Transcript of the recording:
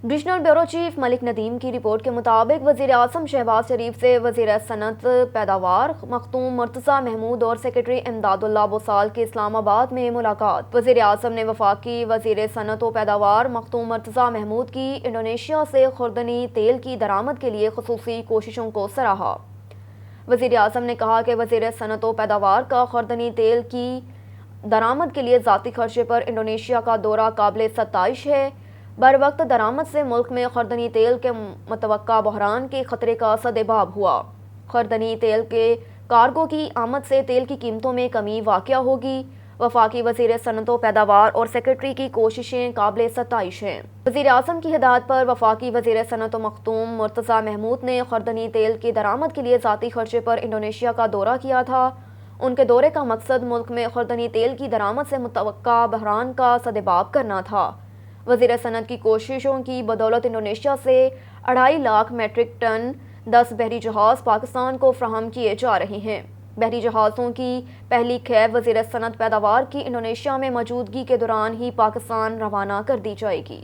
Divisional bureau chief ملک ندیم کی report کے مطابق وزیر اعظم شہباز شریف سے وزیر صنعت پیداوار مختوم مرتضی محمود اور سیکرٹری امداد اللہ بوسال کی اسلام آباد میں ملاقات۔ وزیر اعظم نے وفاقی وزیر صنعت و پیداوار مختوم مرتضی محمود کی انڈونیشیا سے خوردنی تیل کی درآمد کے لیے خصوصی کوششوں کو سراہا۔ وزیر اعظم نے کہا کہ وزیر صنعت و پیداوار کا خوردنی تیل کی درآمد کے لیے ذاتی خرچے پر انڈونیشیا کا دورہ قابل ستائش ہے۔ بروقت درآمد سے ملک میں خوردنی تیل کے متوقع بحران کے خطرے کا سدباب ہوا۔ خوردنی تیل کے کارگو کی آمد سے تیل کی قیمتوں میں کمی واقع ہوگی۔ وفاقی وزیر صنعت و پیداوار اور سیکرٹری کی کوششیں قابل ستائش ہیں۔ وزیر اعظم کی ہدایت پر وفاقی وزیر صنعت مختوم مرتضی محمود نے خوردنی تیل کی درآمد کے لیے ذاتی خرچے پر انڈونیشیا کا دورہ کیا تھا۔ ان کے دورے کا مقصد ملک میں خوردنی تیل کی درآمد سے متوقع بحران کا سدباب کرنا تھا۔ وزیر صنعت کی کوششوں کی بدولت انڈونیشیا سے 2.5 لاکھ میٹرک ٹن 10 بحری جہاز پاکستان کو فراہم کیے جا رہے ہیں۔ بحری جہازوں کی پہلی کھیپ وزیر صنعت پیداوار کی انڈونیشیا میں موجودگی کے دوران ہی پاکستان روانہ کر دی جائے گی۔